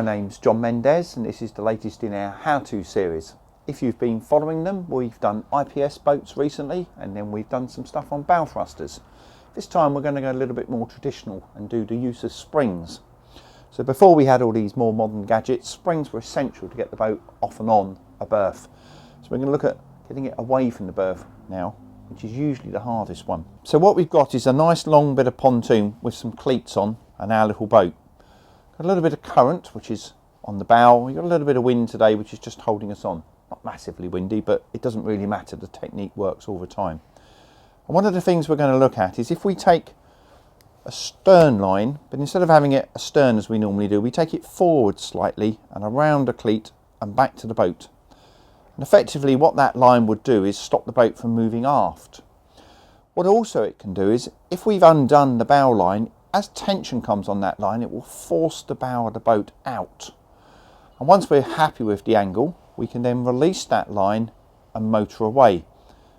My name's John Mendez and this is the latest in our how-to series. If you've been following them, we've done IPS boats recently and then we've done some stuff on bow thrusters. This time we're going to go a little bit more traditional and do the use of springs. So before we had all these more modern gadgets, springs were essential to get the boat off and on a berth. So we're going to look at getting it away from the berth now, which is usually the hardest one. So what we've got is a nice long bit of pontoon with some cleats on and our little boat. Got a little bit of current, which is on the bow. We've got a little bit of wind today, which is just holding us on. Not massively windy, but it doesn't really matter. The technique works all the time. And one of the things we're going to look at is if we take a stern line, but instead of having it astern as we normally do, we take it forward slightly and around a cleat and back to the boat. And effectively what that line would do is stop the boat from moving aft. What also it can do is, if we've undone the bow line, as tension comes on that line, it will force the bow of the boat out. And once we're happy with the angle, we can then release that line and motor away.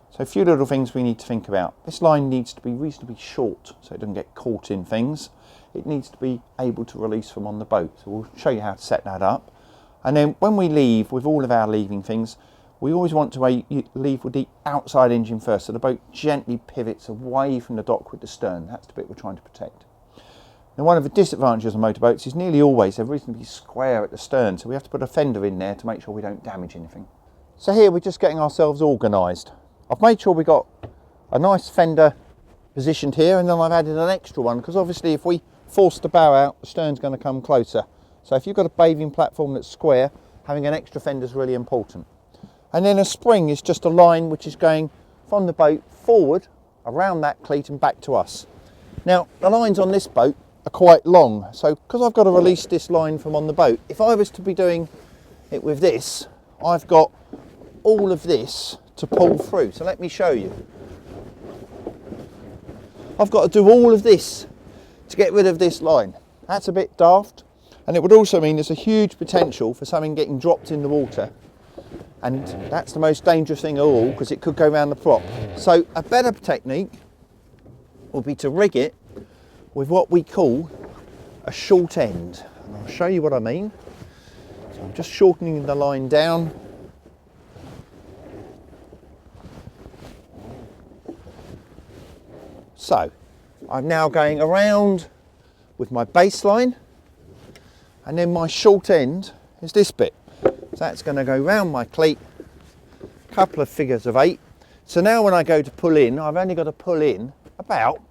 So a few little things we need to think about. This line needs to be reasonably short so it doesn't get caught in things. It needs to be able to release from on the boat. So we'll show you how to set that up. And then when we leave, with all of our leaving things, we always want to leave with the outside engine first, so the boat gently pivots away from the dock with the stern. That's the bit we're trying to protect. Now, one of the disadvantages of motorboats is nearly always they're reasonably square at the stern, so we have to put a fender in there to make sure we don't damage anything. So here we're just getting ourselves organised. I've made sure we got a nice fender positioned here, and then I've added an extra one because obviously if we force the bow out, the stern's going to come closer. So if you've got a bathing platform that's square, having an extra fender is really important. And then a spring is just a line which is going from the boat forward around that cleat and back to us. Now the lines on this boat are quite long, so because I've got to release this line from on the boat, if I was to be doing it with this, I've got all of this to pull through. So let me show you. I've got to do all of this to get rid of this line. That's a bit daft, and it would also mean there's a huge potential for something getting dropped in the water, and that's the most dangerous thing of all because it could go around the prop. So a better technique would be to rig it with what we call a short end, and I'll show you what I mean. So I'm just shortening the line down. So I'm now going around with my baseline, and then my short end is this bit. So that's going to go round my cleat, a couple of figures of 8. So now when I go to pull in, I've only got to pull in about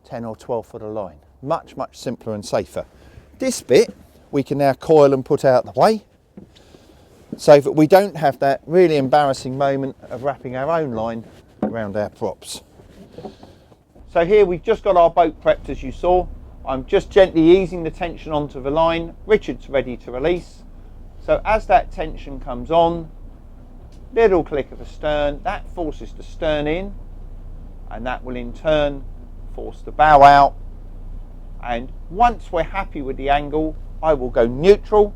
10 or 12 foot of line. Much simpler and safer. This bit we can now coil and put out the way so that we don't have that really embarrassing moment of wrapping our own line around our props. So here we've just got our boat prepped, as you saw. I'm just gently easing the tension onto the line. Richard's ready to release. So as that tension comes on, little click of the stern, that forces the stern in, and that will in turn force the bow out. And once we're happy with the angle, I will go neutral,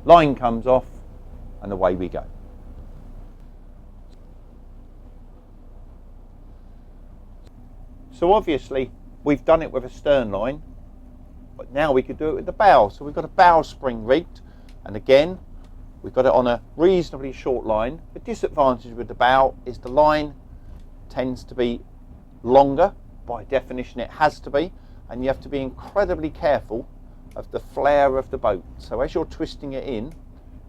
line comes off, and away we go. So obviously we've done it with a stern line, but now we could do it with the bow. So we've got a bow spring rigged, and again we've got it on a reasonably short line. The disadvantage with the bow is the line tends to be longer. By definition it has to be, and you have to be incredibly careful of the flare of the boat. So as you're twisting it in,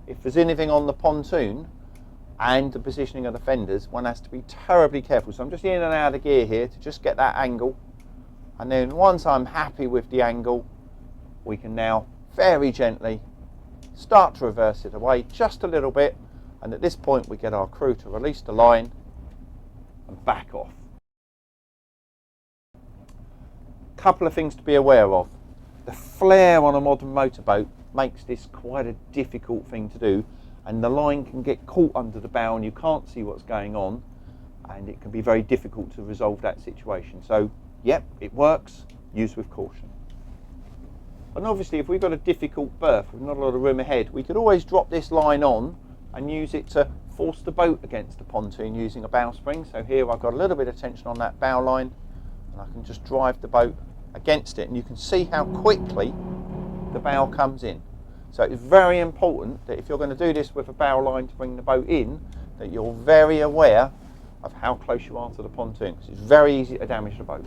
if there's anything on the pontoon and the positioning of the fenders, one has to be terribly careful. So I'm just in and out of gear here to just get that angle, and then once I'm happy with the angle, we can now very gently start to reverse it away just a little bit, and at this point we get our crew to release the line and back off. Couple of things to be aware of. The flare on a modern motorboat makes this quite a difficult thing to do, and the line can get caught under the bow and you can't see what's going on, and it can be very difficult to resolve that situation. So yep, it works, use with caution. And obviously if we've got a difficult berth with not a lot of room ahead, we could always drop this line on and use it to force the boat against the pontoon using a bow spring. So here I've got a little bit of tension on that bow line, and I can just drive the boat against it, and you can see how quickly the bow comes in. So it's very important that if you're going to do this with a bow line to bring the boat in, that you're very aware of how close you are to the pontoon, because it's very easy to damage the boat.